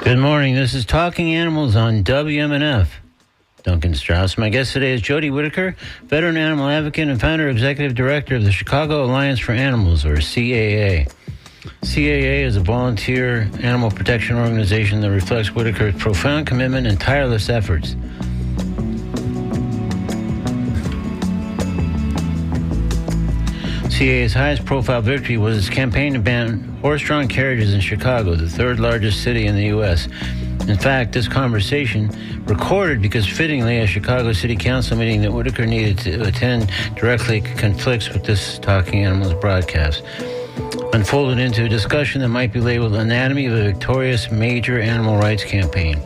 Good morning. This is Talking Animals on WMNF. Duncan Strauss. My guest today is Jodie Wiederkehr, veteran animal advocate and founder executive director of the Chicago Alliance for Animals, or CAA. CAA is a volunteer animal protection organization that reflects Wiederkehr's profound commitment and tireless efforts. CAA's highest profile victory was its campaign to ban horse-drawn carriages in Chicago, the third largest city in the U.S. In fact, this conversation, recorded because fittingly a Chicago City Council meeting that Wiederkehr needed to attend directly conflicts with this Talking Animals broadcast, unfolded into a discussion that might be labeled Anatomy of a Victorious Major Animal Rights Campaign.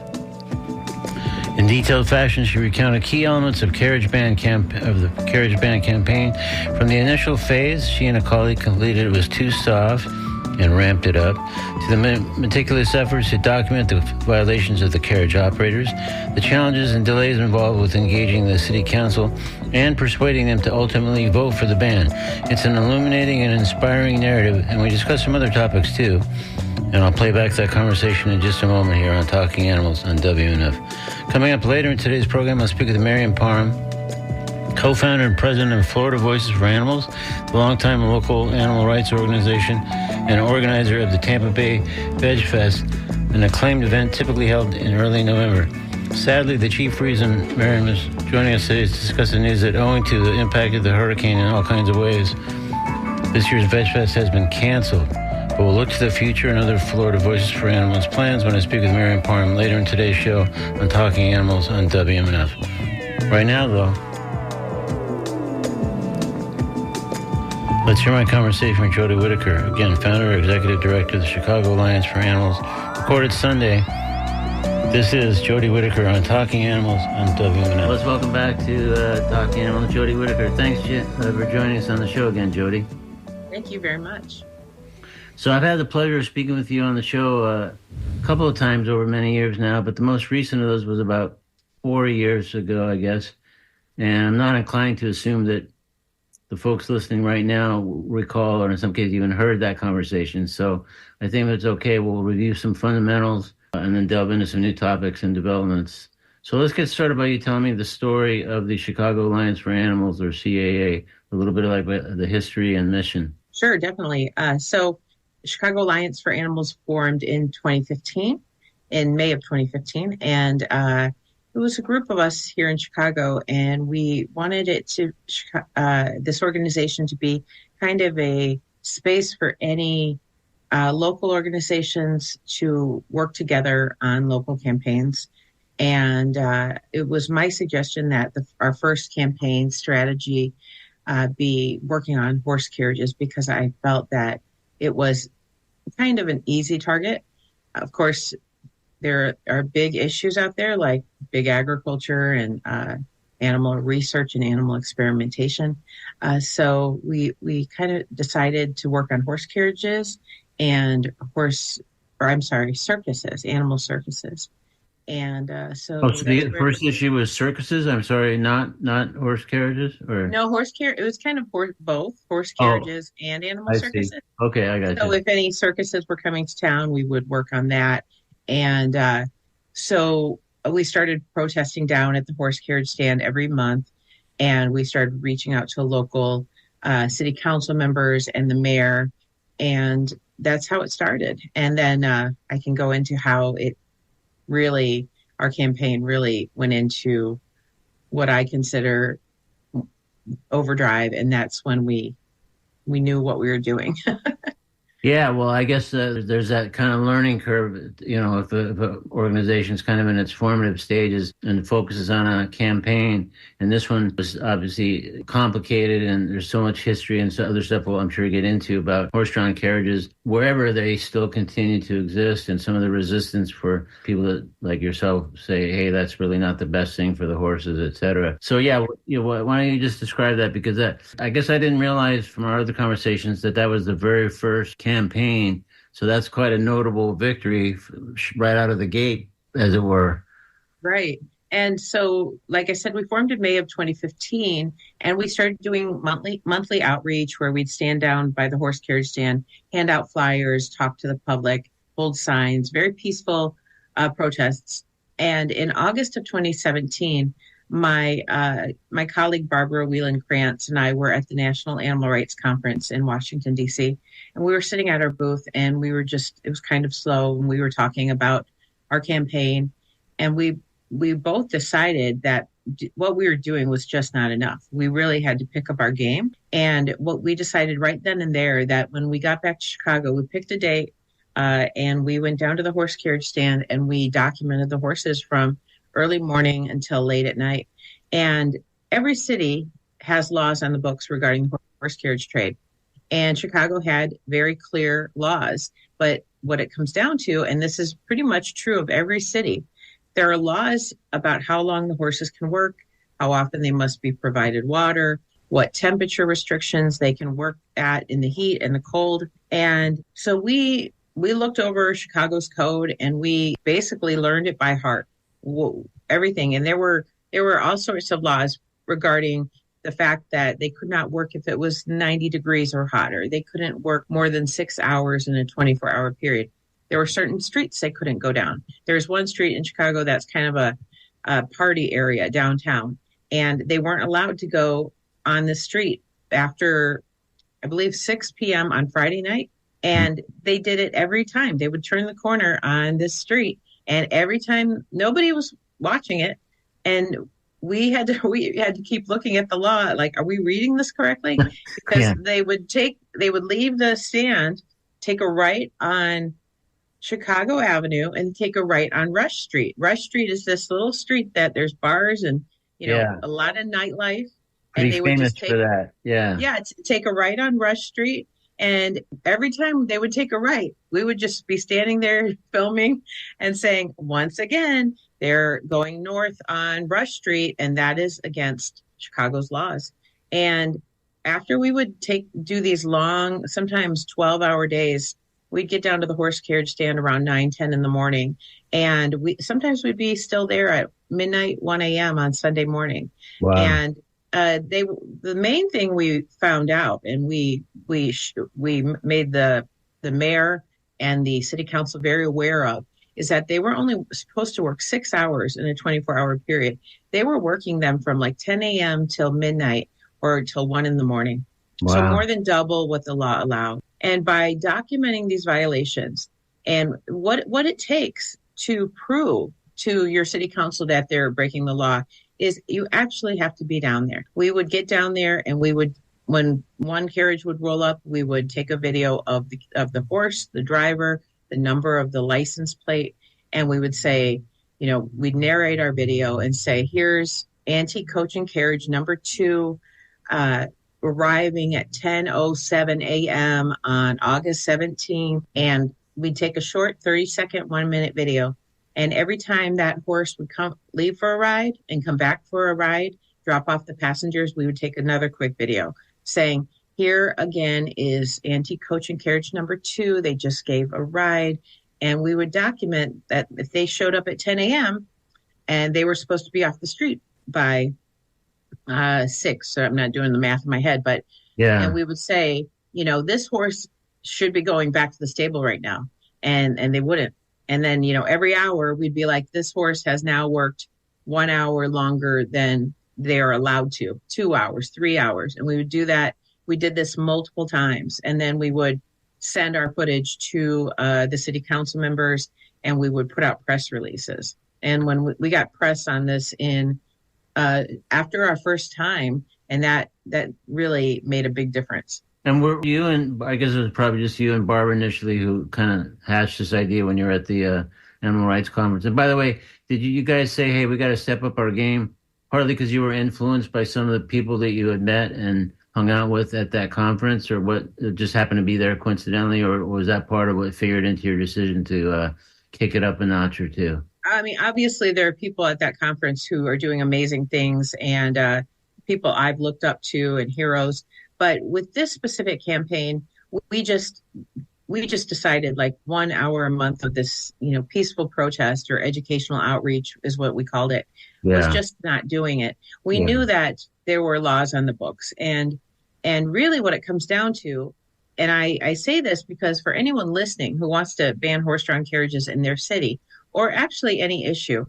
In detailed fashion, she recounted key elements of the carriage ban campaign. From the initial phase, she and a colleague concluded it was too soft and ramped it up, to the meticulous efforts to document the violations of the carriage operators, the challenges and delays involved with engaging the city council, and persuading them to ultimately vote for the ban. It's an illuminating and inspiring narrative, and we discuss some other topics too. And I'll play back that conversation in just a moment here on Talking Animals on WNF. Coming up later in today's program, I'll speak with Marion Parham, co-founder and president of Florida Voices for Animals, the longtime local animal rights organization, and organizer of the Tampa Bay Veg Fest, an acclaimed event typically held in early November. Sadly, the chief reason Marion was joining us today is to discuss the news that, owing to the impact of the hurricane in all kinds of ways, this year's Veg Fest has been canceled. But we'll look to the future and other Florida Voices for Animals plans when I speak with Marion Parham later in today's show on Talking Animals on WMNF. Right now, though, let's hear my conversation with Jodie Wiederkehr, again, founder and executive director of the Chicago Alliance for Animals, recorded Sunday. This is Jodie Wiederkehr on Talking Animals on WMNF. Let's welcome back to Talking Animals, Jodie Wiederkehr. Thanks for joining us on the show again, Jodie. Thank you very much. So I've had the pleasure of speaking with you on the show a couple of times over many years now, but the most recent of those was about 4 years ago, I guess. And I'm not inclined to assume that the folks listening right now recall, or in some cases even heard that conversation. So I think if it's okay, we'll review some fundamentals and then delve into some new topics and developments. So let's get started by you telling me the story of the Chicago Alliance for Animals, or CAA, a little bit like the history and mission. Sure, definitely. So Chicago Alliance for Animals formed in 2015, in May of 2015. And it was a group of us here in Chicago, and we wanted it to, this organization to be kind of a space for any local organizations to work together on local campaigns. And it was my suggestion that our first campaign strategy be working on horse carriages, because I felt that it was kind of an easy target. Of course, there are big issues out there like big agriculture and animal research and animal experimentation. So we kind of decided to work on horse carriages and circuses, animal circuses. And so the first issue was circuses? I'm sorry, not horse carriages? Or no, it was kind of both horse carriages and animal circuses. See. Okay, I got you. So if any circuses were coming to town, we would work on that. And so we started protesting down at the horse carriage stand every month, and we started reaching out to local city council members and the mayor, and that's how it started. And then I can go into how our campaign really went into what I consider overdrive, and that's when we knew what we were doing. Yeah, well, I guess there's that kind of learning curve, if an organization's kind of in its formative stages and focuses on a campaign. And this one was obviously complicated, and there's so much history and other stuff we'll, I'm sure, get into about horse-drawn carriages, wherever they still continue to exist, and some of the resistance for people that, like yourself, say, hey, that's really not the best thing for the horses, et cetera. So, yeah, why don't you just describe that? Because I guess I didn't realize from our other conversations that was the very first campaign. So that's quite a notable victory right out of the gate, as it were. Right. And so, like I said, we formed in May of 2015, and we started doing monthly outreach where we'd stand down by the horse carriage stand, hand out flyers, talk to the public, hold signs, very peaceful protests. And in August of 2017, my colleague Barbara Whelan-Krantz and I were at the National Animal Rights Conference in Washington, D.C. And we were sitting at our booth, and it was kind of slow, and we were talking about our campaign. And we both decided that what we were doing was just not enough. We really had to pick up our game. And what we decided right then and there, that when we got back to Chicago, we picked a date, and we went down to the horse carriage stand, and we documented the horses from early morning until late at night. And every city has laws on the books regarding the horse carriage trade. And Chicago had very clear laws. But what it comes down to, and this is pretty much true of every city, there are laws about how long the horses can work, how often they must be provided water, what temperature restrictions they can work at in the heat and the cold. And so we looked over Chicago's code, and we basically learned it by heart, everything. And there were all sorts of laws regarding the fact that they could not work if it was 90 degrees or hotter. They couldn't work more than 6 hours in a 24-hour period. There were certain streets they couldn't go down. There's one street in Chicago that's kind of a party area downtown, and they weren't allowed to go on the street after, I believe, 6 p.m. on Friday night. And they did it every time. They would turn the corner on this street, and every time nobody was watching it. And we had to keep looking at the law. Like, are we reading this correctly? Because they would leave the stand, take a right on Chicago Avenue, and take a right on Rush Street. Rush Street is this little street that there's bars and, a lot of nightlife. Pretty and they would famous just for that. Yeah. Yeah. Take a right on Rush Street. And every time they would take a right, we would just be standing there filming and saying, once again, they're going north on Rush Street, and that is against Chicago's laws. And after we would do these long, sometimes 12-hour days, we'd get down to the horse carriage stand around 9-10 in the morning. And sometimes we'd be still there at midnight, 1 a.m. on Sunday morning. Wow. And the main thing we found out, and we made the mayor and the city council very aware of, is that they were only supposed to work 6 hours in a 24-hour period. They were working them from like 10 a.m. till midnight or till 1 in the morning. Wow. So more than double what the law allowed. And by documenting these violations and what it takes to prove to your city council that they're breaking the law is you actually have to be down there. We would get down there, and when one carriage would roll up, we would take a video of the horse, the driver, the number of the license plate, and we would say, we'd narrate our video and say, here's antique coaching carriage number 2, arriving at 10:07 a.m. on August 17th. And we'd take a short 30-second, 1-minute video. And every time that horse would leave for a ride and come back for a ride, drop off the passengers, we would take another quick video saying, here again is antique coaching carriage number 2. They just gave a ride. And we would document that if they showed up at 10 a.m. and they were supposed to be off the street by 6. So I'm not doing the math in my head, but yeah. And we would say, this horse should be going back to the stable right now. And they wouldn't. And then, every hour we'd be like, this horse has now worked 1 hour longer than they are allowed to, 2 hours, 3 hours. And we would do that. We did this multiple times. And then we would send our footage to the city council members, and we would put out press releases. And when we got press on this after our first time, and that really made a big difference. And were you and I guess it was probably just you and Barbara initially who kind of hatched this idea when you were at the Animal Rights Conference. And by the way, did you guys say, hey, we got to step up our game, partly because you were influenced by some of the people that you had met and hung out with at that conference, or what just happened to be there coincidentally, or was that part of what figured into your decision to kick it up a notch or two? I mean, obviously there are people at that conference who are doing amazing things, and people I've looked up to and heroes. But with this specific campaign, we just decided like 1 hour a month of this, peaceful protest or educational outreach is what we called it, was just not doing it. We knew that there were laws on the books, and really what it comes down to, and I say this because for anyone listening who wants to ban horse-drawn carriages in their city or actually any issue,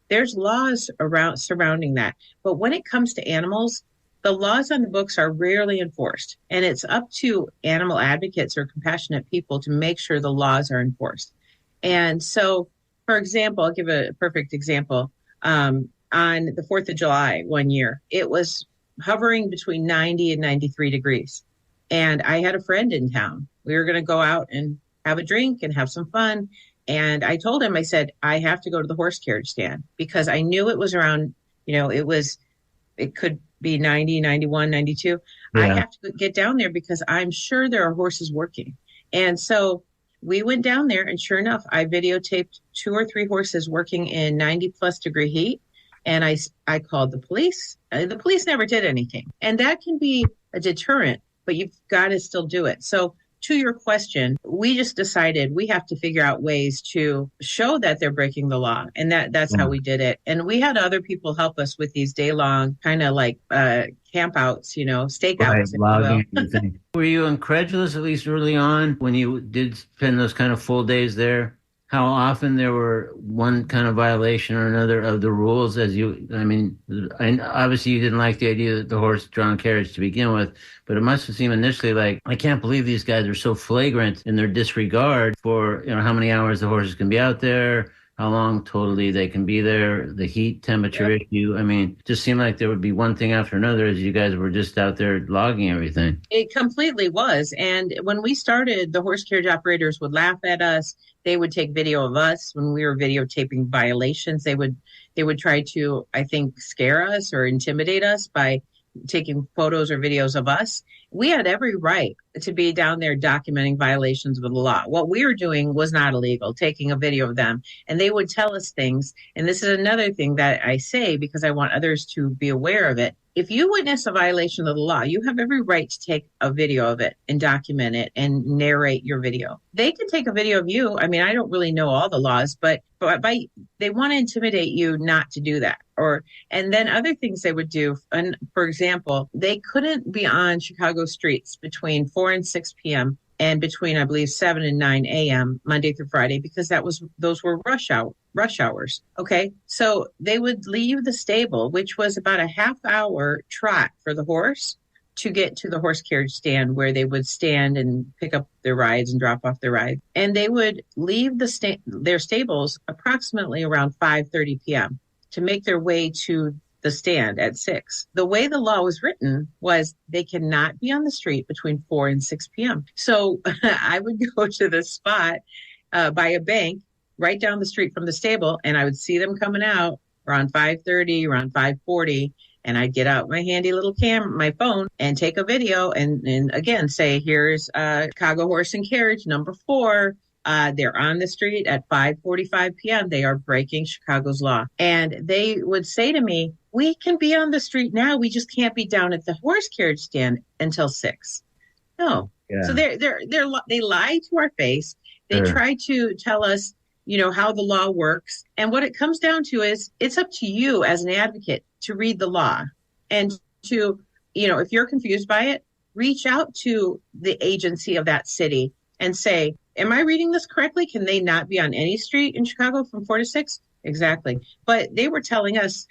there's laws around surrounding that. But when it comes to animals, the laws on the books are rarely enforced. And it's up to animal advocates or compassionate people to make sure the laws are enforced. And so, for example, I'll give a perfect example. On the 4th of July one year, it was hovering between 90 and 93 degrees. And I had a friend in town. We were going to go out and have a drink and have some fun. And I told him, I said, I have to go to the horse carriage stand because I knew it was around, it could be 90, 91, 92. I have to get down there because I'm sure there are horses working. And so we went down there, and sure enough, I videotaped 2 or 3 horses working in 90 plus degree heat. And I called the police. The police never did anything. And that can be a deterrent, but you've got to still do it. So to your question, we just decided we have to figure out ways to show that they're breaking the law. And that's how we did it. And we had other people help us with these day-long kind of like campouts, stakeouts. Right, Were you incredulous, at least early on, when you did spend those kind of full days there? How often there were one kind of violation or another of the rules obviously you didn't like the idea of the horse-drawn carriage to begin with, but it must have seemed initially like, I can't believe these guys are so flagrant in their disregard for, how many hours the horses can be out there, how long totally they can be there, the heat temperature issue. It just seemed like there would be one thing after another as you guys were just out there logging everything. It completely was. And when we started, the horse carriage operators would laugh at us. They would take video of us when we were videotaping violations. They would try to, I think, scare us or intimidate us by taking photos or videos of us. We had every right to be down there documenting violations of the law. What we were doing was not illegal, taking a video of them. And they would tell us things. And this is another thing that I say because I want others to be aware of it. If you witness a violation of the law, you have every right to take a video of it and document it and narrate your video. They can take a video of you. I don't really know all the laws, but they want to intimidate you not to do that. And then other things they would do, and for example, they couldn't be on Chicago streets between 4 and 6 p.m. and between, I believe, 7 and 9 a.m. Monday through Friday, because those were rush hours. Okay. So they would leave the stable, which was about a half-hour trot for the horse, to get to the horse carriage stand where they would stand and pick up their rides and drop off their rides. And they would leave their stables approximately around 5:30 p.m. to make their way to the stand at 6. The way the law was written was they cannot be on the street between 4 and 6 p.m. So I would go to the spot by a bank right down the street from the stable, and I would see them coming out around 5:30, around 5:40, and I'd get out my handy little my phone, and take a video and again say, here's Chicago Horse and Carriage number 4. They're on the street at 5:45 p.m. They are breaking Chicago's law. And they would say to me, we can be on the street now. We just can't be down at the horse carriage stand until 6. No. Yeah. So they lie to our face. They try to tell us, how the law works. And what it comes down to is it's up to you as an advocate to read the law and to, if you're confused by it, reach out to the agency of that city and say, am I reading this correctly? Can they not be on any street in Chicago from 4 to 6? Exactly. But they were telling us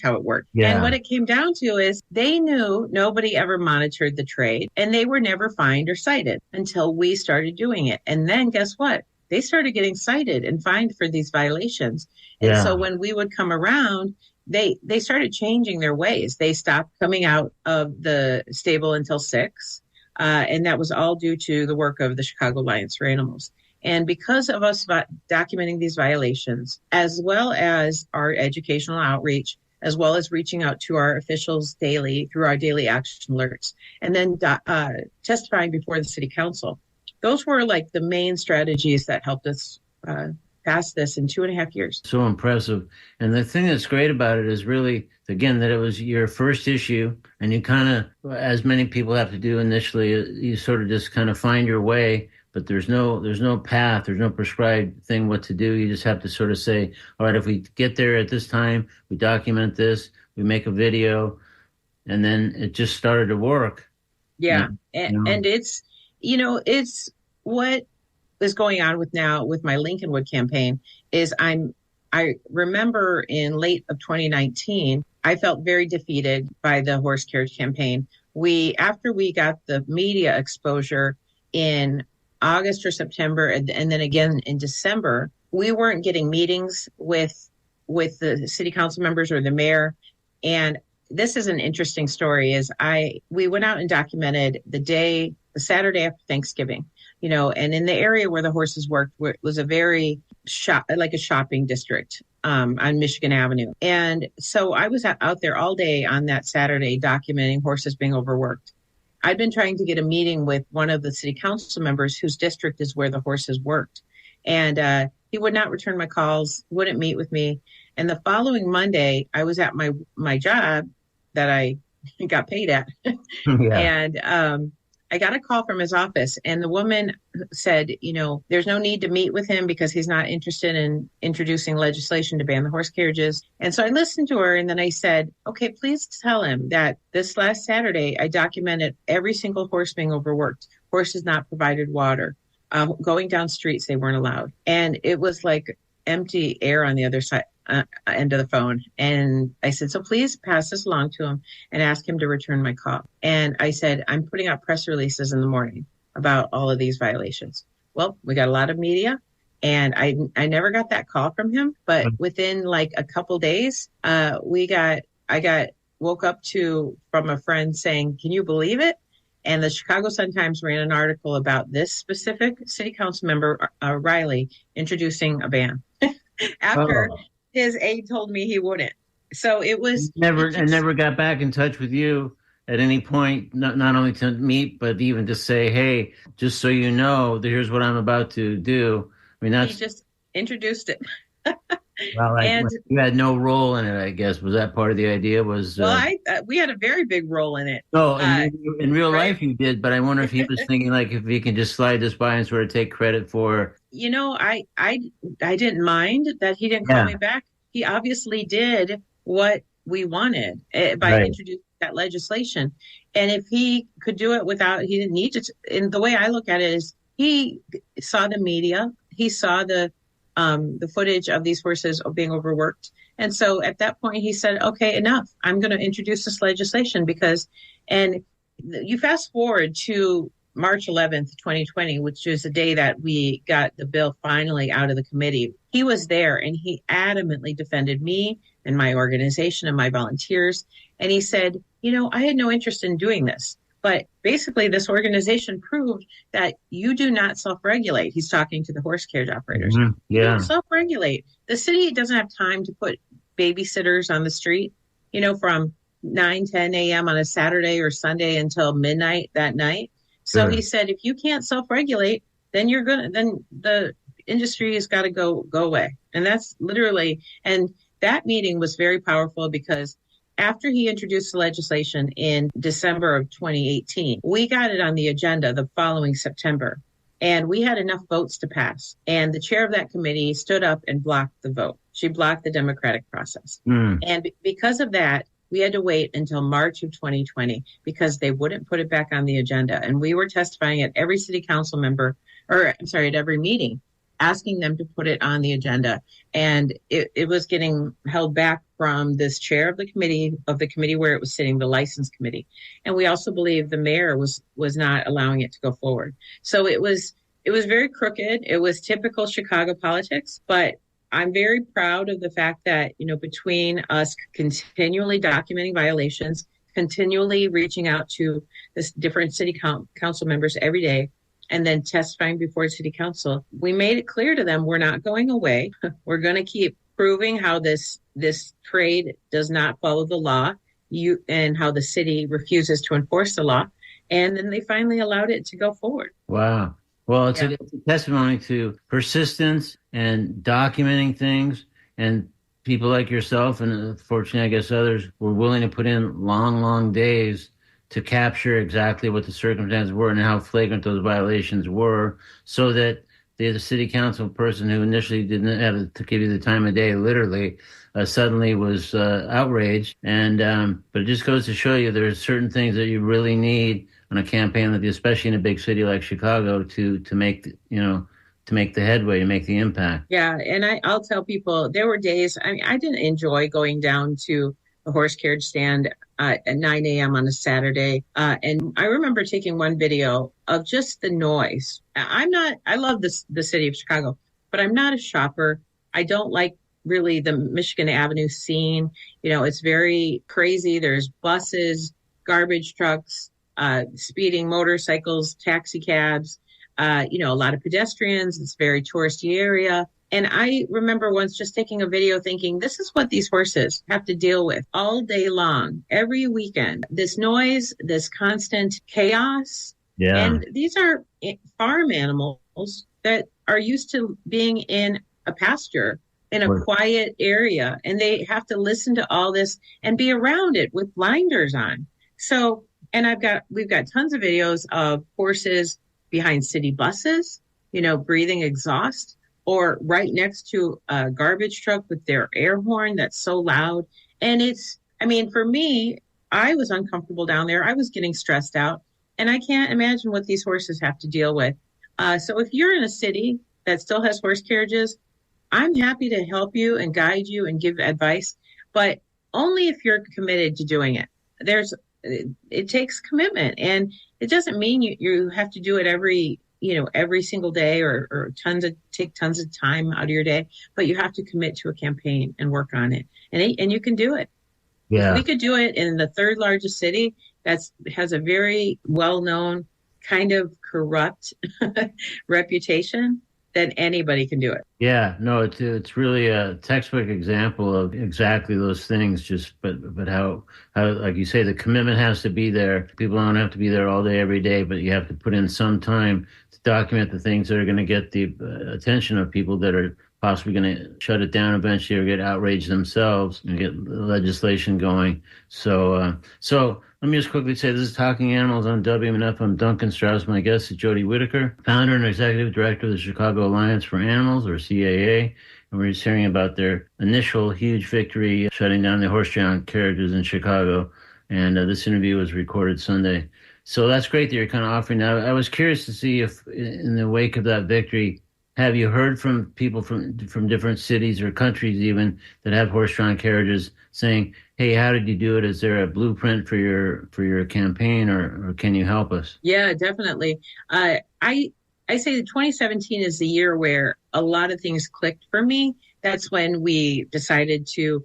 how it worked. Yeah. And what it came down to is they knew nobody ever monitored the trade, and they were never fined or cited until we started doing it. And then guess what? They started getting cited and fined for these violations. And so when we would come around, they started changing their ways. They stopped coming out of the stable until 6. And that was all due to the work of the Chicago Alliance for Animals. And because of us documenting these violations, as well as our educational outreach, as well as reaching out to our officials daily through our daily action alerts, and then testifying before the city council, those were like the main strategies that helped us pass this in 2.5 years. So impressive. And the thing that's great about it is really, again, that it was your first issue, and you kind of, as many people have to do initially, you sort of just kind of find your way, but there's no path, there's no prescribed thing what to do. You just have to sort of say, all right, if we get there at this time, we document this, we make a video, and then it just started to work. Yeah. And it's, it's what is going on with now with my Lincolnwood campaign is I remember in late of 2019, I felt very defeated by the horse carriage campaign. After we got the media exposure in August or September, and then again in December, we weren't getting meetings with the city council members or the mayor. And this is an interesting story. We went out and documented the Saturday after Thanksgiving, and in the area where the horses worked was a very like a shopping district on Michigan Avenue. And so I was out there all day on that Saturday documenting horses being overworked. I'd been trying to get a meeting with one of the city council members whose district is where the horses worked. And he would not return my calls, wouldn't meet with me. And the following Monday, I was at my job that I got paid at. Yeah. And I got a call from his office, and the woman said, there's no need to meet with him because he's not interested in introducing legislation to ban the horse carriages. And so I listened to her, and then I said, okay, please tell him that this last Saturday, I documented every single horse being overworked. Horses not provided water. Going down streets, they weren't allowed. And it was like empty air on the other side. End of the phone. And I said, so please pass this along to him and ask him to return my call. And I said, I'm putting out press releases in the morning about all of these violations. Well, we got a lot of media, and I never got that call from him. But within like a couple days, I got woke up from a friend saying, can you believe it? And the Chicago Sun-Times ran an article about this specific city council member, Riley, introducing a ban after his aide told me he wouldn't. So it was never got back in touch with you at any point, not only to meet, but even to say, hey, just so you know, here's what I'm about to do. I mean, he just introduced it. Well, and you had no role in it, I guess. Was that part of the idea? We had a very big role in it. No, in real life you did, but I wonder if he was thinking like if he can just slide this by and sort of take credit for. I didn't mind that he didn't call me back. He obviously did what we wanted by introducing that legislation. And if he could do it he didn't need to. And the way I look at it is he saw the media, he saw the footage of these horses being overworked. And so at that point he said, okay, enough. I'm going to introduce this legislation and you fast forward to March 11th, 2020, which is the day that we got the bill finally out of the committee. He was there and he adamantly defended me and my organization and my volunteers. And he said, I had no interest in doing this. But basically, this organization proved that you do not self-regulate. He's talking to the horse carriage operators. Mm-hmm. Yeah. You don't self-regulate. The city doesn't have time to put babysitters on the street, from 9-10 a.m. on a Saturday or Sunday until midnight that night. So he said, if you can't self-regulate, then then the industry has got to go away. And that's literally, and that meeting was very powerful because after he introduced the legislation in December of 2018, we got it on the agenda the following September, and we had enough votes to pass. And the chair of that committee stood up and blocked the vote. She blocked the democratic process. And because of that, we had to wait until March of 2020 because they wouldn't put it back on the agenda. And we were testifying at every city council at every meeting, asking them to put it on the agenda. And it was getting held back from this chair of the committee where it was sitting, the license committee. And we also believe the mayor was not allowing it to go forward. So it was very crooked. It was typical Chicago politics, but I'm very proud of the fact that, between us continually documenting violations, continually reaching out to this different city council members every day, and then testifying before city council, we made it clear to them we're not going away. We're going to keep proving how this trade does not follow the law, and how the city refuses to enforce the law. And then they finally allowed it to go forward. Wow. Well, it's a testimony to persistence and documenting things, and people like yourself and unfortunately, I guess others were willing to put in long, long days to capture exactly what the circumstances were and how flagrant those violations were, so that the city council person who initially didn't have to give you the time of day, literally, suddenly was outraged. And but it just goes to show you there's certain things that you really need on a campaign, especially in a big city like Chicago, to make to make the headway, to make the impact. Yeah, and I'll tell people there were days, I mean, I didn't enjoy going down to the horse carriage stand at 9 a.m. on a Saturday. And I remember taking one video of just the noise. I love the city of Chicago, but I'm not a shopper. I don't like really the Michigan Avenue scene. You know, it's very crazy. There's buses, garbage trucks, speeding motorcycles, taxi cabs, a lot of pedestrians. It's a very touristy area. And I remember once just taking a video thinking, this is what these horses have to deal with all day long, every weekend. This noise, this constant chaos. Yeah. And these are farm animals that are used to being in a pasture in a quiet area. And they have to listen to all this and be around it with blinders on. So, and we've got tons of videos of horses behind city buses, breathing exhaust, or right next to a garbage truck with their air horn that's so loud. And for me, I was uncomfortable down there. I was getting stressed out, and I can't imagine what these horses have to deal with. So if you're in a city that still has horse carriages, I'm happy to help you and guide you and give advice, but only if you're committed to doing it. It takes commitment, and it doesn't mean you have to do it every single day or take tons of time out of your day, but you have to commit to a campaign and work on it. And you can do it. Yeah. We could do it in the third largest city that has a very well-known kind of corrupt reputation, then anybody can do it. Yeah, no, it's really a textbook example of exactly those things. But how like you say, the commitment has to be there. People don't have to be there all day, every day, but you have to put in some time to document the things that are going to get the attention of people that are possibly going to shut it down eventually or get outraged themselves and get legislation going. So let me just quickly say, this is Talking Animals on WMNF. I'm Duncan Strauss. My guest is Jodie Wiederkehr, founder and executive director of the Chicago Alliance for Animals, or CAA. And we're just hearing about their initial huge victory, shutting down the horse-drawn carriages in Chicago. And this interview was recorded Sunday. So that's great that you're kind of offering that. I was curious to see if, in the wake of that victory, have you heard from people from different cities or countries even that have horse-drawn carriages saying, hey, how did you do it? Is there a blueprint for your campaign, or can you help us? Yeah, definitely. I say that 2017 is the year where a lot of things clicked for me. That's when we decided to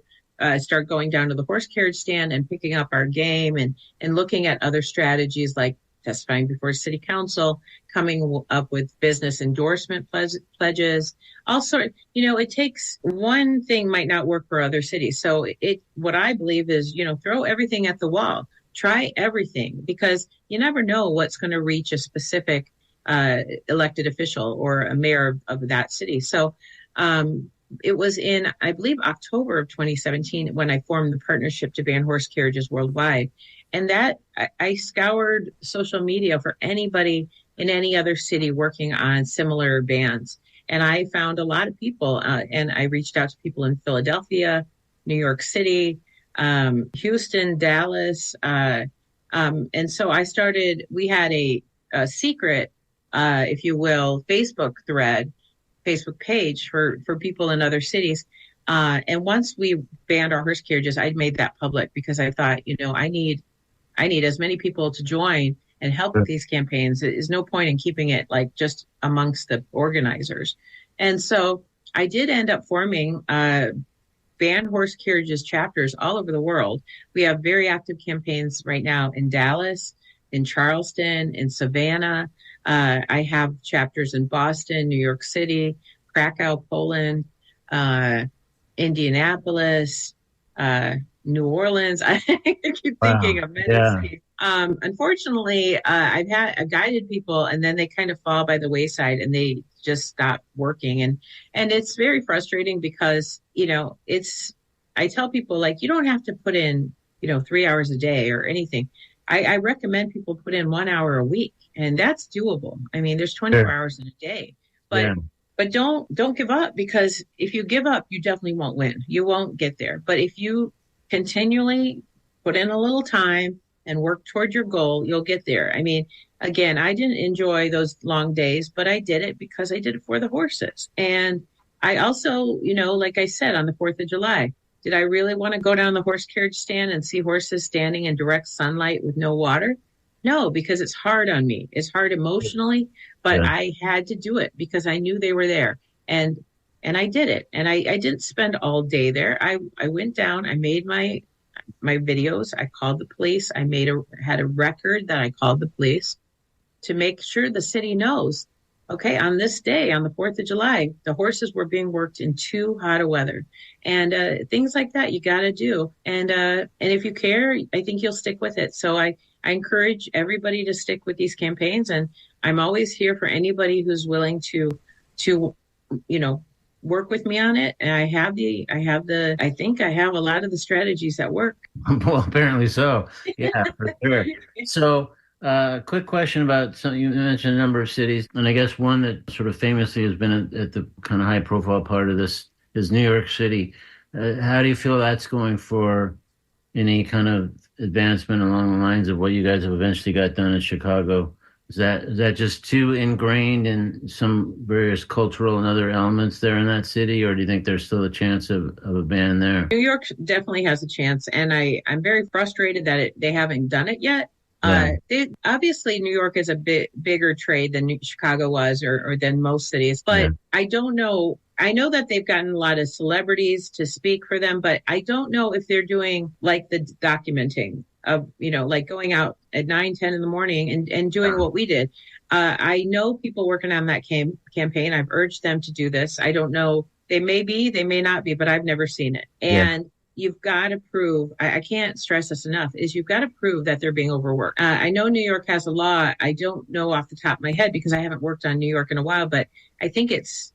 start going down to the horse carriage stand and picking up our game and looking at other strategies like testifying before city council, coming up with business endorsement pledges. Also, it takes one thing might not work for other cities. So what I believe is, throw everything at the wall, try everything, because you never know what's going to reach a specific elected official or a mayor of that city. So it was in, I believe, October of 2017 when I formed the partnership to ban horse carriages worldwide. And that I scoured social media for anybody in any other city working on similar bans. And I found a lot of people, and I reached out to people in Philadelphia, New York City, Houston, Dallas. And so we had a secret, if you will, Facebook page for people in other cities. And once we banned our horse carriages, I made that public because I thought, I need as many people to join and help with these campaigns. There's no point in keeping it like just amongst the organizers. And so I did end up forming banned horse carriages chapters all over the world. We have very active campaigns right now in Dallas, in Charleston, in Savannah. I have chapters in Boston, New York City, Krakow, Poland, Indianapolis, New Orleans. I keep thinking of many cities. Unfortunately, I've guided people, and then they kind of fall by the wayside, and they just stop working. And it's very frustrating because I tell people, like, you don't have to put in 3 hours a day or anything. I recommend people put in 1 hour a week, and that's doable. I mean, there's 24 hours in a day, but don't give up, because if you give up, you definitely won't win. You won't get there. But if you continually put in a little time, and work toward your goal, you'll get there. I mean, again, I didn't enjoy those long days, but I did it because I did it for the horses. And I also, like I said, on the 4th of July, did I really want to go down the horse carriage stand and see horses standing in direct sunlight with no water? No, because it's hard on me. It's hard emotionally, but Yeah. I had to do it because I knew they were there. And I did it. And I didn't spend all day there. I went down, I made my videos, I called the police, had a record that I called the police to make sure the city knows, okay, on this day, on the 4th of July, the horses were being worked in too hot a weather. And things like that you got to do. And if you care, I think you'll stick with it. So I encourage everybody to stick with these campaigns. And I'm always here for anybody who's willing to, work with me on it. And I think I have a lot of the strategies that work. Well, apparently so. Yeah, for sure. So, quick question about some, you mentioned a number of cities, and I guess one that sort of famously has been at the kind of high profile part of this is New York City. How do you feel that's going for any kind of advancement along the lines of what you guys have eventually got done in Chicago? Is that just too ingrained in some various cultural and other elements there in that city, or do you think there's still a chance of a ban there? New York definitely has a chance, and I'm very frustrated that they haven't done it yet. Yeah. Obviously, New York is a bit bigger trade than Chicago was, or than most cities. But Yeah. I don't know. I know that they've gotten a lot of celebrities to speak for them, but I don't know if they're doing like the documenting of, like going out at 9, 10 in the morning and doing what we did. I know people working on that campaign. I've urged them to do this. I don't know. They may be, they may not be, but I've never seen it. And you've got to prove, I can't stress this enough, is you've got to prove that they're being overworked. I know New York has a law. I don't know off the top of my head because I haven't worked on New York in a while, but I think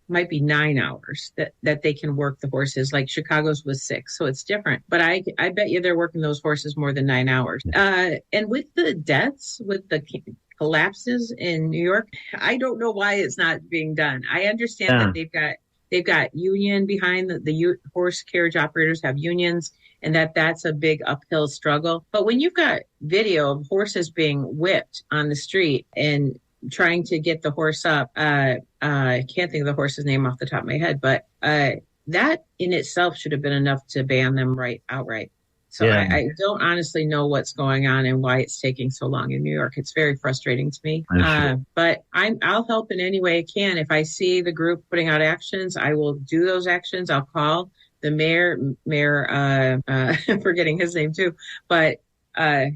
might be 9 hours that they can work the horses. Like Chicago's was 6, so it's different. But I bet you they're working those horses more than 9 hours. And with the deaths, with the collapses in New York, I don't know why it's not being done. I understand that they've got union behind the horse carriage operators have unions, and that's a big uphill struggle. But when you've got video of horses being whipped on the street and trying to get the horse up, I can't think of the horse's name off the top of my head, but that in itself should have been enough to ban them outright. So I don't honestly know what's going on and why it's taking so long in New York. It's very frustrating to me. But I'll help in any way I can. If I see the group putting out actions, I will do those actions. I'll call the mayor, I'm forgetting his name too, but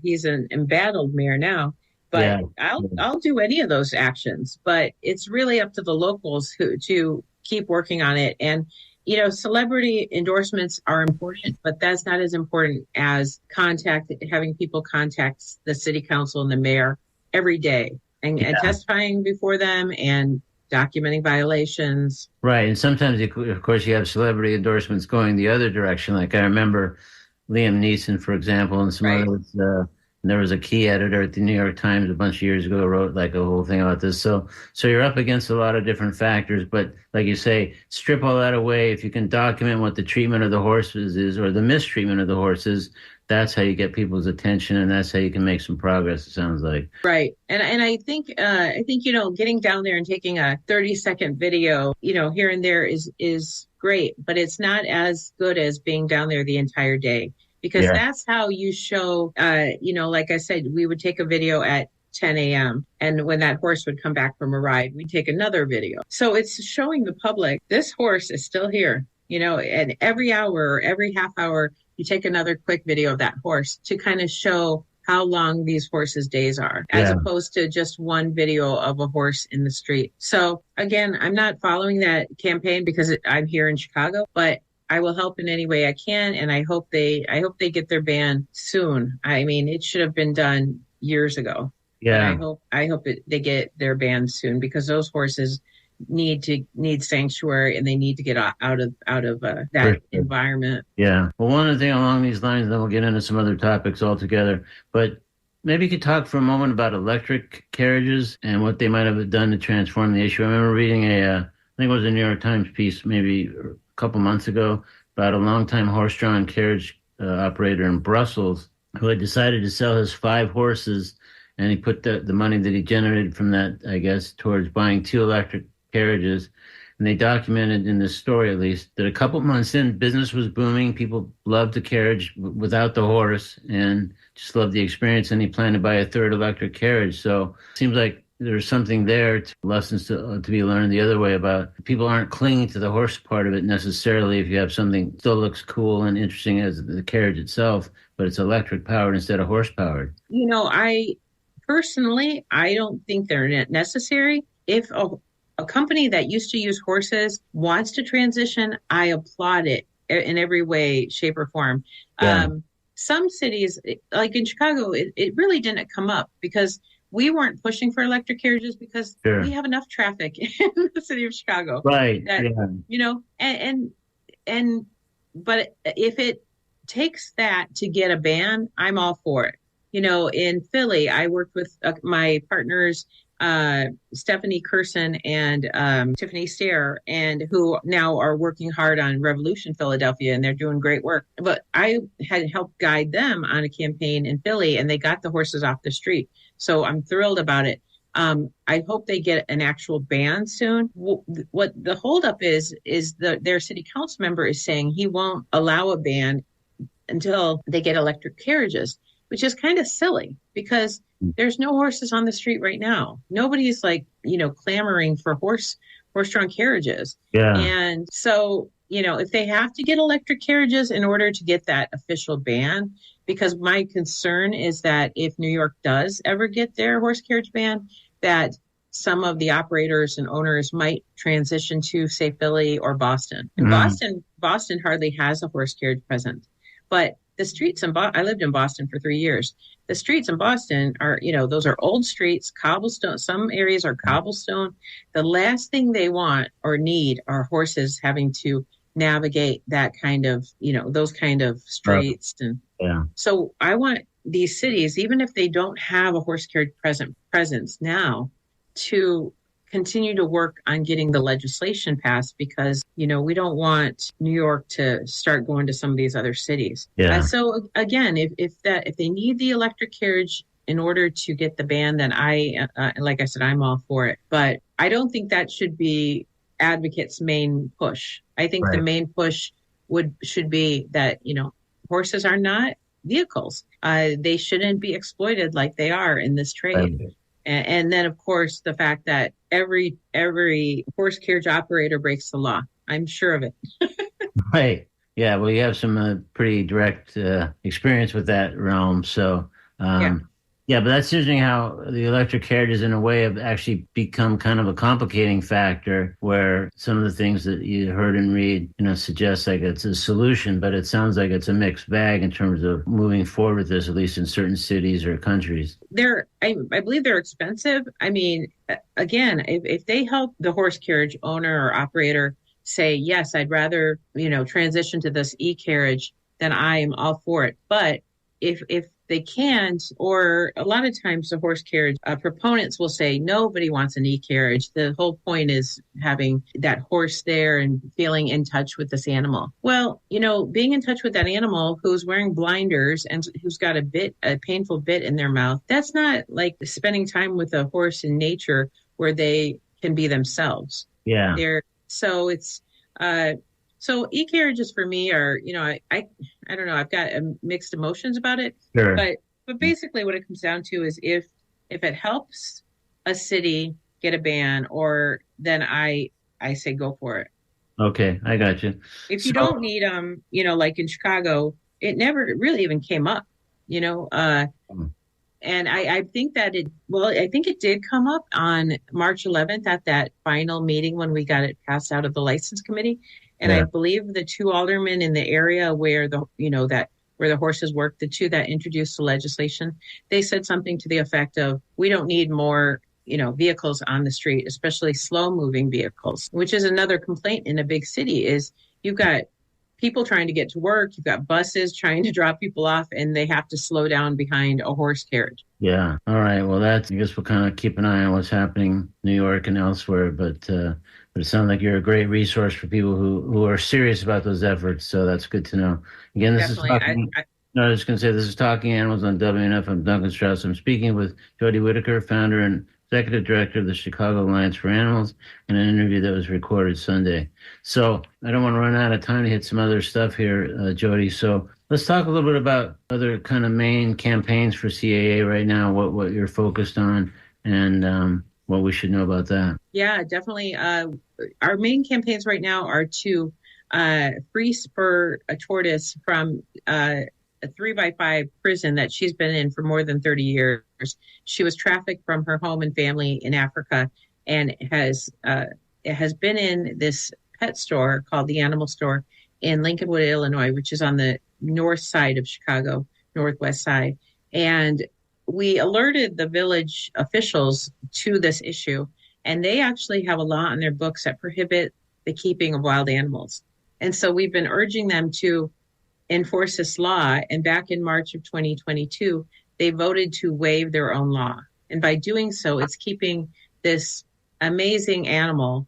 he's an embattled mayor now. But I'll do any of those actions. But it's really up to the locals to keep working on it. And celebrity endorsements are important, but that's not as important as having people contact the city council and the mayor every day and testifying before them and documenting violations. Right. And sometimes, of course, you have celebrity endorsements going the other direction. Like I remember Liam Neeson, for example, and some others. There was a key editor at the New York Times a bunch of years ago who wrote like a whole thing about this. So you're up against a lot of different factors. But like you say, strip all that away. If you can document what the treatment of the horses is or the mistreatment of the horses, that's how you get people's attention, and that's how you can make some progress, it sounds like. Right. And I think getting down there and taking a 30-second video, here and there is great, but it's not as good as being down there the entire day. Because that's how you show, like I said, we would take a video at 10 a.m. And when that horse would come back from a ride, we'd take another video. So it's showing the public this horse is still here, and every hour or every half hour, you take another quick video of that horse to kind of show how long these horses' days are, as opposed to just one video of a horse in the street. So again, I'm not following that campaign because I'm here in Chicago, but I will help in any way I can, and I hope they get their ban soon. I mean, it should have been done years ago. Yeah, but I hope they get their ban soon because those horses need sanctuary and they need to get out of that environment. Yeah. Well, one other thing along these lines, then we'll get into some other topics altogether. But maybe you could talk for a moment about electric carriages and what they might have done to transform the issue. I remember reading I think it was a New York Times piece, maybe couple months ago about a longtime horse-drawn carriage operator in Brussels who had decided to sell his 5 horses, and he put the money that he generated from that, I guess, towards buying 2 electric carriages. And they documented in this story, at least, that a couple months in, business was booming. People loved the carriage without the horse and just loved the experience. And he planned to buy a third electric carriage. So it seems like there's something there, lessons to be learned the other way about people aren't clinging to the horse part of it necessarily. If you have something that still looks cool and interesting as the carriage itself, but it's electric powered instead of horse powered. I personally, I don't think they're necessary. If a company that used to use horses wants to transition, I applaud it in every way, shape, or form. Yeah, Some cities, like in Chicago, it really didn't come up because we weren't pushing for electric carriages because sure. we have enough traffic in the city of Chicago Right. that, Yeah. and but if it takes that to get a ban, I'm all for it. In Philly, I worked with my partners, Stephanie Curson and Tiffany Stair, and who now are working hard on Revolution Philadelphia, and they're doing great work. But I had helped guide them on a campaign in Philly, and they got the horses off the street. So I'm thrilled about it. I hope they get an actual ban soon. What the holdup is their city council member is saying he won't allow a ban until they get electric carriages, which is kind of silly because there's no horses on the street right now. Nobody's clamoring for horse-drawn carriages. Yeah. And so, if they have to get electric carriages in order to get that official ban, because my concern is that if New York does ever get their horse carriage ban, that some of the operators and owners might transition to, say, Philly or Boston. And Boston hardly has a horse carriage present. But the streets in I lived in Boston for 3 years. The streets in Boston are, those are old streets, cobblestone. Some areas are cobblestone. The last thing they want or need are horses having to navigate that kind of, those kind of streets. And Yeah. so I want these cities, even if they don't have a horse carriage presence now, to continue to work on getting the legislation passed because, we don't want New York to start going to some of these other cities. Yeah. So again, if they need the electric carriage in order to get the ban, then like I said, I'm all for it. But I don't think that should be advocates' main push. I think the main push should be that, horses are not vehicles. They shouldn't be exploited like they are in this trade. Right. And then, of course, the fact that every horse carriage operator breaks the law. I'm sure of it. Right. Yeah. Well, you have some pretty direct experience with that realm. So, Yeah. yeah, but that's interesting how the electric carriages, in a way, have actually become kind of a complicating factor where some of the things that you heard and read, suggest like it's a solution, but it sounds like it's a mixed bag in terms of moving forward with this, at least in certain cities or countries. I believe they're expensive. I mean, again, if they help the horse carriage owner or operator say, yes, I'd rather, transition to this e-carriage, then I am all for it. But if they can't, or a lot of times the horse carriage proponents will say nobody wants an e-carriage. The whole point is having that horse there and feeling in touch with this animal. Well, being in touch with that animal who's wearing blinders and who's got a painful bit in their mouth, that's not like spending time with a horse in nature where they can be themselves. Yeah. So it's so e-carriages for me are, I don't know, I've got mixed emotions about it. Sure. But basically what it comes down to is if it helps a city get a ban, or then I say go for it. Okay, I got you. If you don't need like in Chicago, it never really even came up, and I think that I think it did come up on March 11th at that final meeting when we got it passed out of the license committee. And I believe the 2 aldermen in the area where where the horses work, the 2 that introduced the legislation, they said something to the effect of, we don't need more, vehicles on the street, especially slow moving vehicles, which is another complaint in a big city is you've got people trying to get to work, you've got buses trying to drop people off, and they have to slow down behind a horse carriage. Yeah. All right. Well, I guess we'll kind of keep an eye on what's happening in New York and elsewhere. But it sounds like you're a great resource for people who are serious about those efforts. So that's good to know. Again, this Definitely. is talking. No, I was going to say this is Talking Animals on WNF. I'm Duncan Strauss. I'm speaking with Jodie Wiederkehr, founder and executive director of the Chicago Alliance for Animals, in an interview that was recorded Sunday. So I don't want to run out of time to hit some other stuff here, Jodie. So let's talk a little bit about other kind of main campaigns for CAA right now, what you're focused on, and what we should know about that. Yeah, definitely. Our main campaigns right now are to free Spur, a tortoise, from a 3x5 prison that she's been in for more than 30 years. She was trafficked from her home and family in Africa, and has been in this pet store called the Animal Store in Lincolnwood, Illinois, which is on the north side of Chicago, northwest side. And we alerted the village officials to this issue, and they actually have a law on their books that prohibit the keeping of wild animals. And so we've been urging them to enforce this law. And back in March of 2022, they voted to waive their own law. And by doing so, it's keeping this amazing animal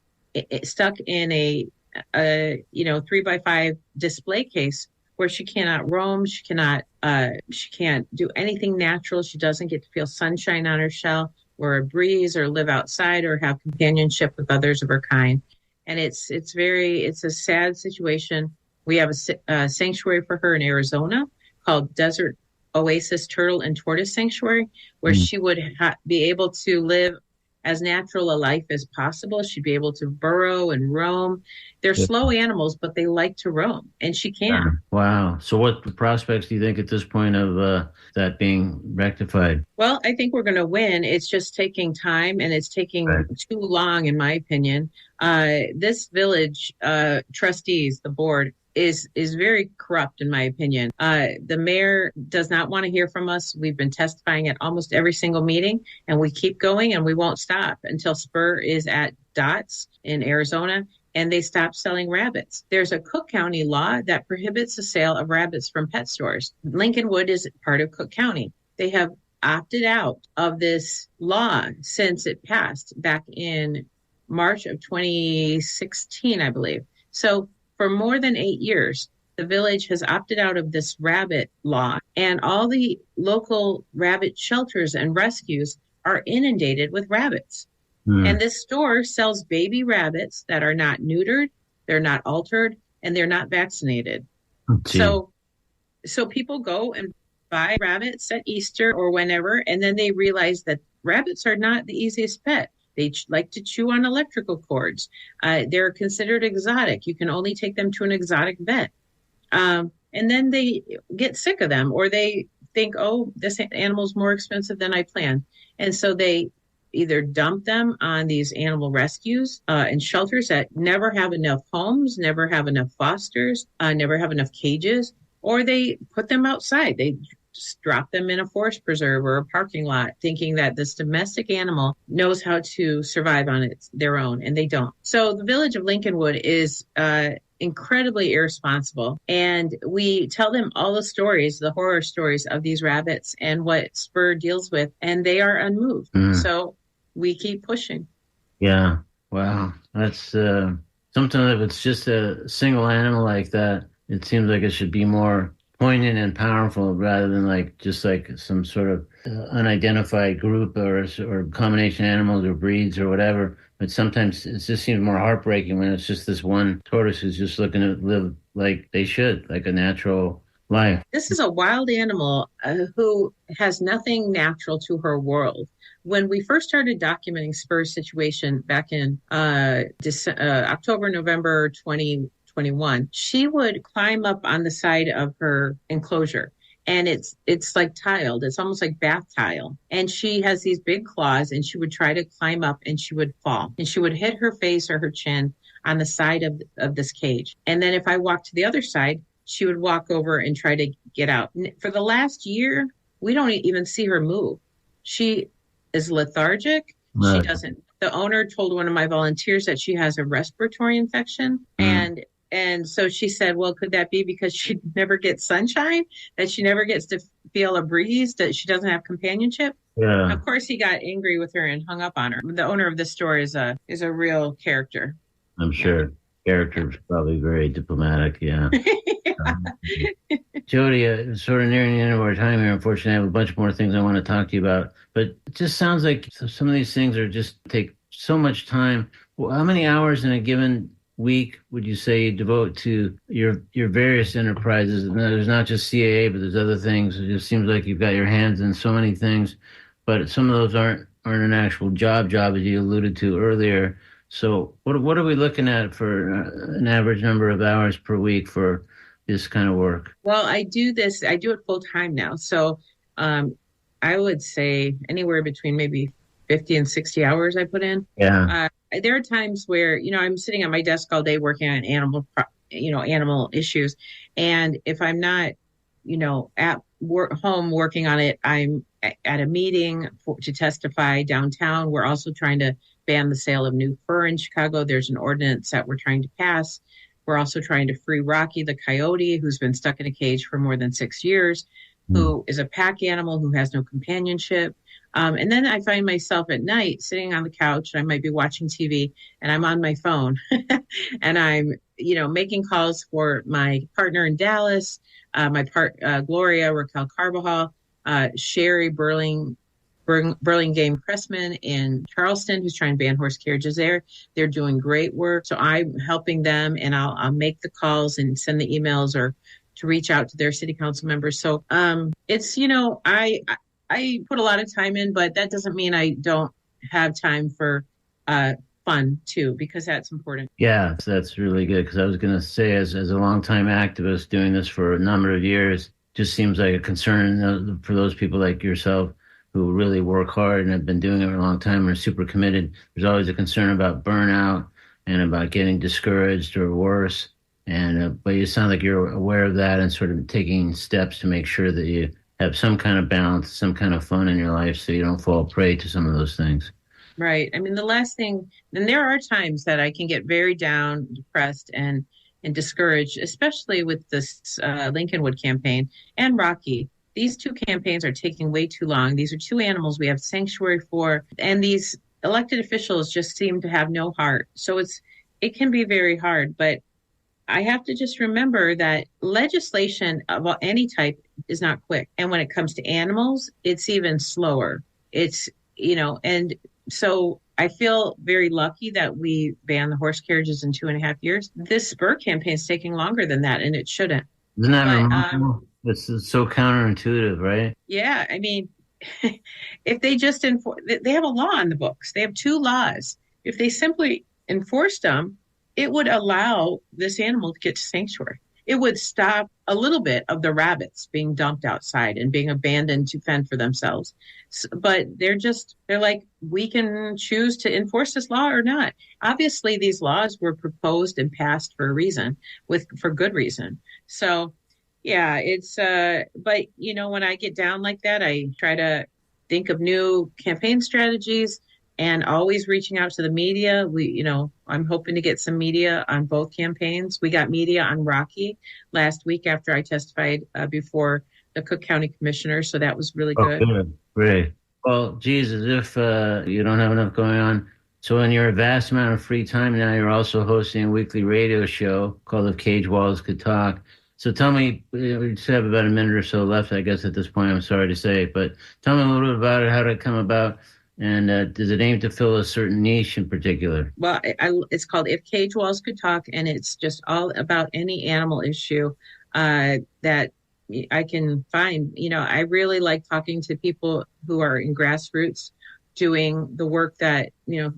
stuck in a 3x5 display case where she cannot roam, she can't do anything natural. She doesn't get to feel sunshine on her shell or a breeze or live outside or have companionship with others of her kind. And it's a sad situation. We have a sanctuary for her in Arizona called Desert Oasis Turtle and Tortoise Sanctuary, where she would be able to live as natural a life as possible. She'd be able to burrow and roam. They're slow animals, but they like to roam, and she can. Wow. So what prospects do you think at this point of that being rectified? Well, I think we're going to win. It's just taking time, and it's taking too long, in my opinion. This village trustees, the board, is very corrupt, in my opinion. The mayor does not want to hear from us. We've been testifying at almost every single meeting, and we keep going, and we won't stop until Spur is at DOTS in Arizona, and they stop selling rabbits. There's a Cook County law that prohibits the sale of rabbits from pet stores. Lincolnwood is part of Cook County. They have opted out of this law since it passed back in March of 2016, I believe. So for more than 8 years, the village has opted out of this rabbit law, and all the local rabbit shelters and rescues are inundated with rabbits. And this store sells baby rabbits that are not neutered, they're not altered, and they're not vaccinated. So people go and buy rabbits at Easter or whenever, and then they realize that rabbits are not the easiest pet. They like to chew on electrical cords. They're considered exotic. You can only take them to an exotic vet. And then they get sick of them, or they think, oh, this animal's more expensive than I planned. And so they either dump them on these animal rescues and shelters that never have enough homes, never have enough fosters, never have enough cages, or they put them outside. They just drop them in a forest preserve or a parking lot, thinking that this domestic animal knows how to survive on their own, and they don't. So the village of Lincolnwood is incredibly irresponsible, and we tell them all the stories, the horror stories of these rabbits and what Spur deals with, and they are unmoved. So we keep pushing. Yeah. Wow. That's sometimes if it's just a single animal like that, it seems like it should be more poignant and powerful rather than just like some sort of unidentified group or combination of animals or breeds or whatever. But sometimes it just seems more heartbreaking when it's just this one tortoise who's just looking to live like they should, like a natural life. This is a wild animal who has nothing natural to her world. When we first started documenting Spur's situation back in October, November 2021, she would climb up on the side of her enclosure. And it's like tiled. It's almost like bath tile. And she has these big claws, and she would try to climb up, and she would fall. And she would hit her face or her chin on the side of this cage. And then if I walked to the other side, she would walk over and try to get out. For the last year, we don't even see her move. She is lethargic. Right. She doesn't. The owner told one of my volunteers that she has a respiratory infection. And so she said, well, could that be because she never gets sunshine, that she never gets to feel a breeze, that she doesn't have companionship? Yeah. Of course, he got angry with her and hung up on her. The owner of the store is a real character. I'm sure. Character is probably very diplomatic. Yeah. Jody, sort of nearing the end of our time here. Unfortunately, I have a bunch more things I want to talk to you about. But it just sounds like some of these things are just take so much time. Well, how many hours in a given week would you say you devote to your various enterprises? And there's not just CAA, but there's other things. It just seems like you've got your hands in so many things, but some of those aren't an actual job as you alluded to earlier. So what are we looking at for an average number of hours per week for this kind of work? Well, I do it full time now. So I would say anywhere between maybe 50 and 60 hours I put in. Yeah. There are times where, I'm sitting at my desk all day working on animal issues. And if I'm not, at work, home working on it, I'm at a meeting to testify downtown. We're also trying to ban the sale of new fur in Chicago. There's an ordinance that we're trying to pass. We're also trying to free Rocky the coyote, who's been stuck in a cage for more than 6 years, who is a pack animal who has no companionship. And then I find myself at night sitting on the couch, and I might be watching TV, and I'm on my phone, and I'm, making calls for my partner in Dallas, Gloria Raquel Carbajal, Sherry Burlingame Pressman in Charleston, who's trying to ban horse carriages there. They're doing great work. So I'm helping them, and I'll make the calls and send the emails or to reach out to their city council members. So it's, I put a lot of time in, but that doesn't mean I don't have time for fun too, because that's important. Yeah, that's really good. Because I was going to say, as a longtime activist doing this for a number of years, just seems like a concern for those people like yourself who really work hard and have been doing it for a long time and are super committed. There's always a concern about burnout and about getting discouraged or worse. And but you sound like you're aware of that and sort of taking steps to make sure that you have some kind of balance, some kind of fun in your life, so you don't fall prey to some of those things. Right. I mean, the last thing, and there are times that I can get very down, depressed, and discouraged, especially with this Lincolnwood campaign and Rocky. These two campaigns are taking way too long. These are two animals we have sanctuary for, and these elected officials just seem to have no heart. So it can be very hard, but I have to just remember that legislation of any type is not quick. And when it comes to animals, it's even slower. It's, and so I feel very lucky that we banned the horse carriages in 2.5 years. This spur campaign is taking longer than that, and it shouldn't. Isn't that remarkable? This is so counterintuitive, right? Yeah. I mean, if they just they have a law on the books. They have two laws. If they simply enforced them, it would allow this animal to get to sanctuary. It would stop a little bit of the rabbits being dumped outside and being abandoned to fend for themselves. But they're like, we can choose to enforce this law or not. Obviously, these laws were proposed and passed for a reason, for good reason. So, yeah, it's, but, when I get down like that, I try to think of new campaign strategies and always reaching out to the media. I'm hoping to get some media on both campaigns. We got media on Rocky last week after I testified before the Cook County Commissioner. So that was really good. Oh, good. Great. Well, geez, as if you don't have enough going on. So in your vast amount of free time now, you're also hosting a weekly radio show called If Cage Walls Could Talk. So tell me, we just have about a minute or so left, I guess, at this point. I'm sorry to say, but tell me a little bit about it, how did it come about? And does it aim to fill a certain niche in particular? Well, it's called If Cage Walls Could Talk, and it's just all about any animal issue that I can find. I really like talking to people who are in grassroots doing the work that,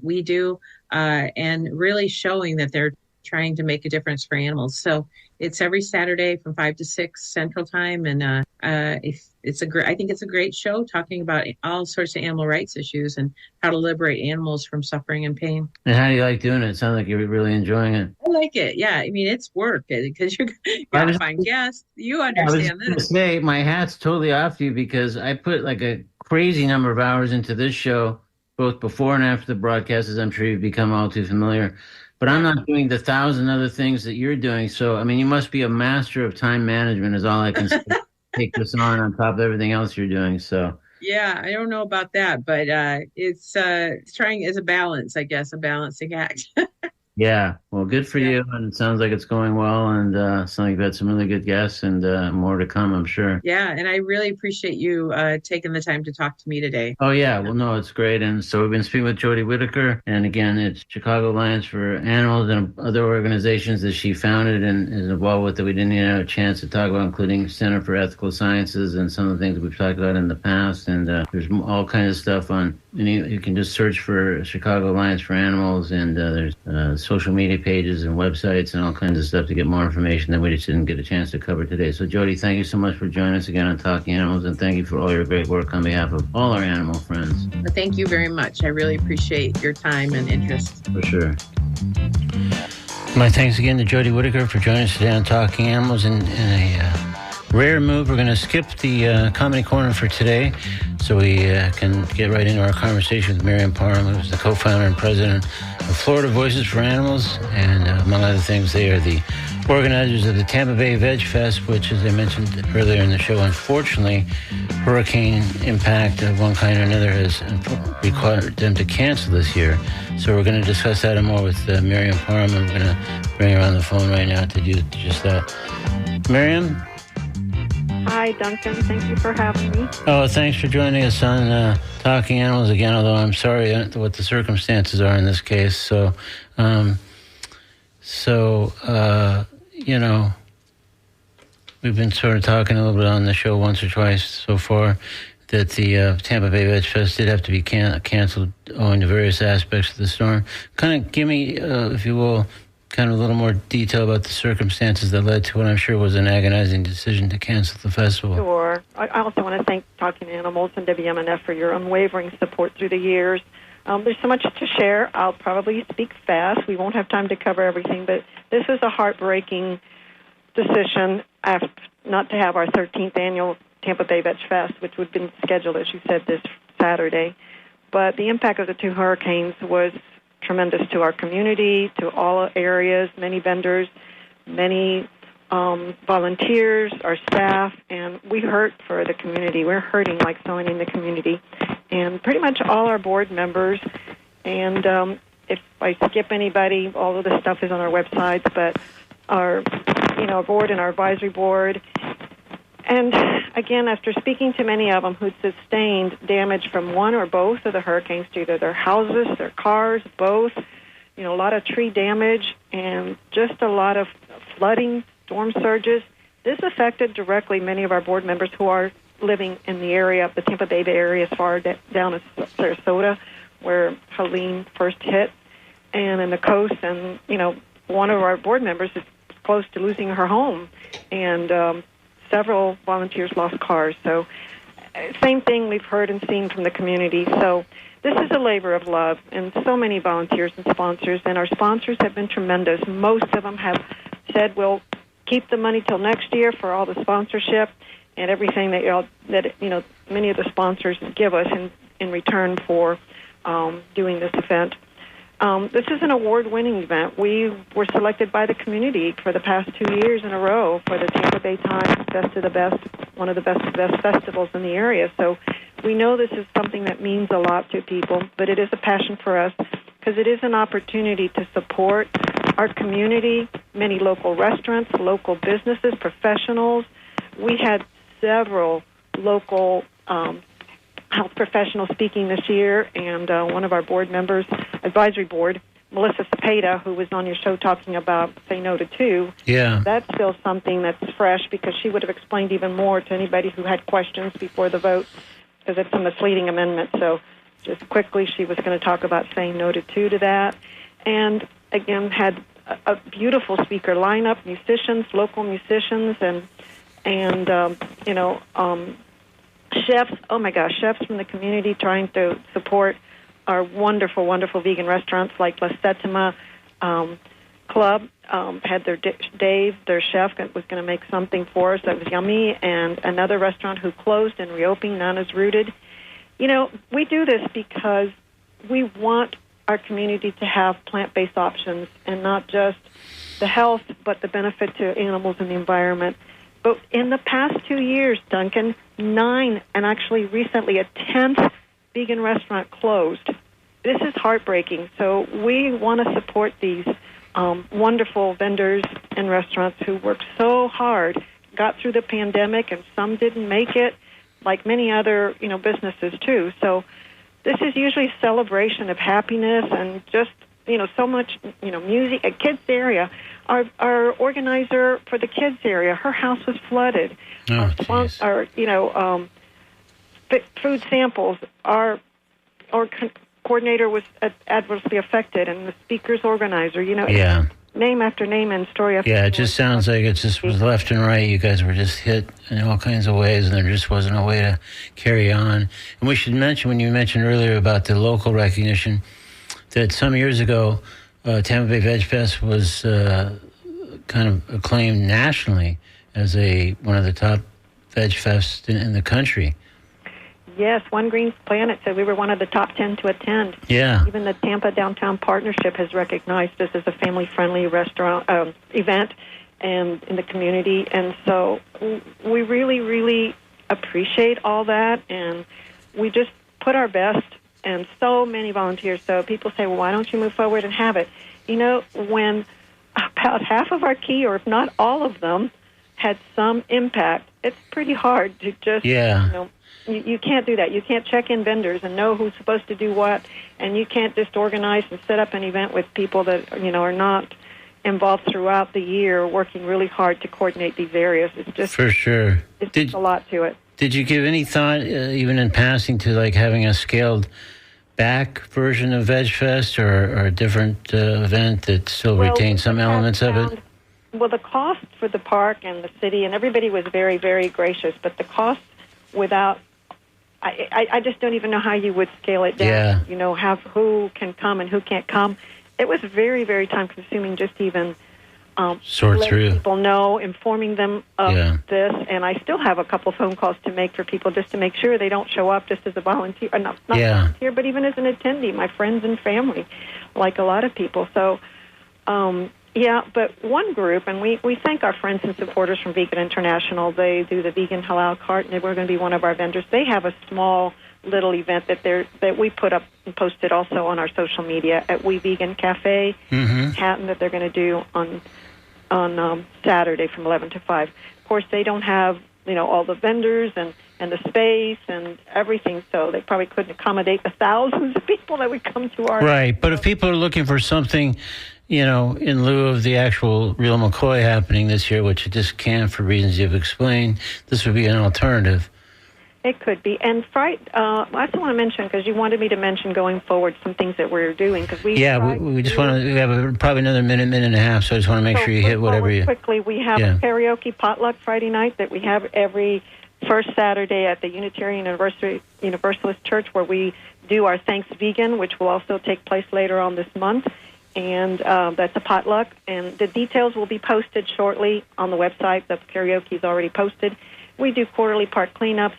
we do, and really showing that they're trying to make a difference for animals. So it's every Saturday from 5 to 6 Central Time, and I think it's a great show talking about all sorts of animal rights issues and how to liberate animals from suffering and pain. And how do you like doing it? It sounds like you're really enjoying it. I like it. Yeah, I mean, it's work because you got to find guests. You understand I was this. say my hat's totally off to you because I put like a crazy number of hours into this show, both before and after the broadcast, as I'm sure you've become all too familiar. But I'm not doing the 1,000 other things that you're doing. So, I mean, you must be a master of time management is all I can say. Take this on top of everything else you're doing. So, yeah, I don't know about that, but it's trying as a balance, I guess, a balancing act. yeah. Well, Well, good for you, and it sounds like it's going well, and sounds like you've had some really good guests, and more to come, I'm sure. Yeah, and I really appreciate you taking the time to talk to me today. Oh yeah, well no, it's great. And so we've been speaking with Jodie Wiederkehr, and again, it's Chicago Alliance for Animals and other organizations that she founded and is involved with that we didn't even have a chance to talk about, including Center for Ethical Sciences and some of the things that we've talked about in the past. And there's all kinds of stuff on. You can just search for Chicago Alliance for Animals, and there's social media pages and websites and all kinds of stuff to get more information that we just didn't get a chance to cover today. So Jodie, thank you so much for joining us again on Talking Animals, and thank you for all your great work on behalf of all our animal friends. Well, thank you very much. I really appreciate your time and interest. For sure. My thanks again to Jodie Wiederkehr for joining us today on Talking Animals. In a rare move, we're going to skip the Comedy Corner for today so we can get right into our conversation with Miriam Parham, who's the co-founder and president of Florida Voices for Animals. And among other things, they are the organizers of the Tampa Bay Veg Fest, which, as I mentioned earlier in the show, unfortunately, hurricane impact of one kind or another has required them to cancel this year. So we're going to discuss that and more with Miriam Parham, and we're going to bring her on the phone right now to do just that. Miriam? Hi, Duncan. Thank you for having me. Oh, thanks for joining us on Talking Animals again, although I'm sorry what the circumstances are in this case. So, you know, we've been sort of talking a little bit on the show once or twice so far that the Tampa Bay Veg Fest did have to be canceled owing to various aspects of the storm. Kind of give me, if you will, kind of a little more detail about the circumstances that led to what I'm sure was an agonizing decision to cancel the festival. Sure. I also want to thank Talking Animals and WMNF for your unwavering support through the years. There's so much to share. I'll probably speak fast. We won't have time to cover everything, but this is a heartbreaking decision not to have our 13th annual Tampa Bay Veg Fest, which would have been scheduled, as you said, this Saturday. But the impact of the two hurricanes was tremendous to our community, to all areas, many vendors, many volunteers, our staff, and we hurt for the community. We're hurting like so many in the community, and pretty much all our board members. And if I skip anybody, all of this stuff is on our websites, but our board and our advisory board. And again, after speaking to many of them who'd sustained damage from one or both of the hurricanes, to either their houses, their cars, both, a lot of tree damage and just a lot of flooding, storm surges, this affected directly many of our board members who are living in the area, the Tampa Bay area, as far down as Sarasota, where Helene first hit, and in the coast. And, one of our board members is close to losing her home, and several volunteers lost cars. So same thing we've heard and seen from the community. So this is a labor of love, and so many volunteers and sponsors, and our sponsors have been tremendous. Most of them have said, we'll keep the money till next year for all the sponsorship and everything that many of the sponsors give us in return for doing this event. This is an award-winning event. We were selected by the community for the past 2 years in a row for the Tampa Bay Times Best of the Best, one of the best festivals in the area. So we know this is something that means a lot to people, but it is a passion for us because it is an opportunity to support our community, many local restaurants, local businesses, professionals. We had several local health professionals speaking this year, and one of our board members, advisory board, Melissa Cepeda, who was on your show talking about Say No to Two. Yeah. That's still something that's fresh because she would have explained even more to anybody who had questions before the vote, because it's a misleading amendment. So just quickly, she was going to talk about saying no to two to that. And again, had a beautiful speaker lineup, musicians, local musicians, and chefs. Oh my gosh, chefs from the community trying to support our wonderful, wonderful vegan restaurants like La Settima Club. Had Dave, their chef, was going to make something for us that was yummy, and another restaurant who closed and reopening, Nana's Rooted. We do this because we want our community to have plant-based options, and not just the health, but the benefit to animals and the environment. But in the past 2 years, Duncan, 9, and actually recently a 10th vegan restaurant closed. This is heartbreaking. So we want to support these wonderful vendors and restaurants who worked so hard, got through the pandemic, and some didn't make it, like many other, businesses too. So this is usually a celebration of happiness and just, so much, music. At kids area, our organizer for the kids area, her house was flooded. Food samples, our coordinator was adversely affected, and the speakers organizer, name after name and story after story. Yeah, it just sounds like it just was left and right. You guys were just hit in all kinds of ways, and there just wasn't a way to carry on. And we should mention, when you mentioned earlier about the local recognition, that some years ago, Tampa Bay Veg Fest was kind of acclaimed nationally as one of the top veg fests in the country. Yes, One Green Planet said we were one of the top 10 to attend. Yeah. Even the Tampa Downtown Partnership has recognized this as a family-friendly restaurant event and in the community. And so we really, really appreciate all that, and we just put our best, and so many volunteers. So people say, well, why don't you move forward and have it? When about half of our key, or if not all of them, had some impact, it's pretty hard to just, You can't do that. You can't check in vendors and know who's supposed to do what, and you can't just organize and set up an event with people that are not involved throughout the year, working really hard to coordinate these areas. It's just for sure. It's just a lot to it. Did you give any thought, even in passing, to like having a scaled back version of Veg Fest or a different event that still retained some elements of it? Well, the cost for the park and the city and everybody was very, very gracious, but the cost without. I just don't even know how you would scale it down. Yeah. Have who can come and who can't come. It was very, very time-consuming just even sort through. People know, informing them of this. And I still have a couple phone calls to make for people just to make sure they don't show up just as a volunteer, not volunteer, but even as an attendee, my friends and family, like a lot of people. So, but one group, and we thank our friends and supporters from Vegan International. They do the Vegan Halal Cart, and they were going to be one of our vendors. They have a small little event that we put up and posted also on our social media at We Vegan Cafe, Hatton, that they're going to do on Saturday from 11 to 5. Of course, they don't have all the vendors and the space and everything, so they probably couldn't accommodate the thousands of people that would come to our... Right, but if people are looking for something, in lieu of the actual Real McCoy happening this year, which it just can't for reasons you've explained, this would be an alternative. It could be. And I also want to mention, because you wanted me to mention going forward some things that we're doing. We just want to, we have probably another minute and a half, so I just want to make sure you hit whatever you... Quickly, we have a karaoke potluck Friday night that we have every first Saturday at the Unitarian Universalist Church, where we do our Thanks Vegan, which will also take place later on this month. And that's a potluck. And the details will be posted shortly on the website. The karaoke is already posted. We do quarterly park cleanups,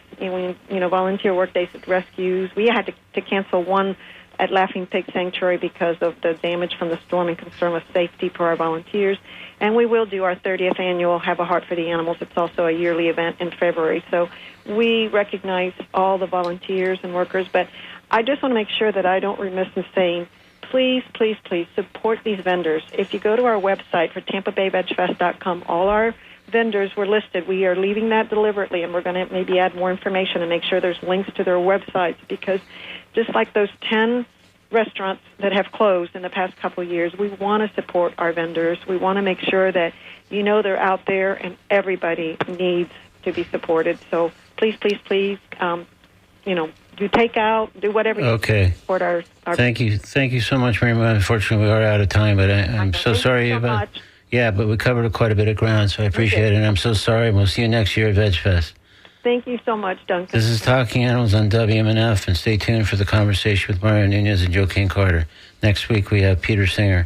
volunteer work days at rescues. We had to cancel one at Laughing Pig Sanctuary because of the damage from the storm and concern with safety for our volunteers. And we will do our 30th annual Have a Heart for the Animals. It's also a yearly event in February. So we recognize all the volunteers and workers. But I just want to make sure that I don't remiss in saying, please, please, please support these vendors. If you go to our website for TampaBayVegFest.com, all our vendors were listed. We are leaving that deliberately, and we're going to maybe add more information and make sure there's links to their websites, because just like those 10 restaurants that have closed in the past couple of years, we want to support our vendors. We want to make sure that they're out there, and everybody needs to be supported. So please, please, please, do takeout, do whatever you can to support our Thank you so much, Mary. Unfortunately, we are out of time, but I'm so sorry about... much. Yeah, but we covered quite a bit of ground, so I appreciate it, and I'm so sorry. We'll see you next year at Veg Fest. Thank you so much, Duncan. This is Talking Animals on WMNF, and stay tuned for the conversation with Mario Nunez and Joe King Carter. Next week, we have Peter Singer.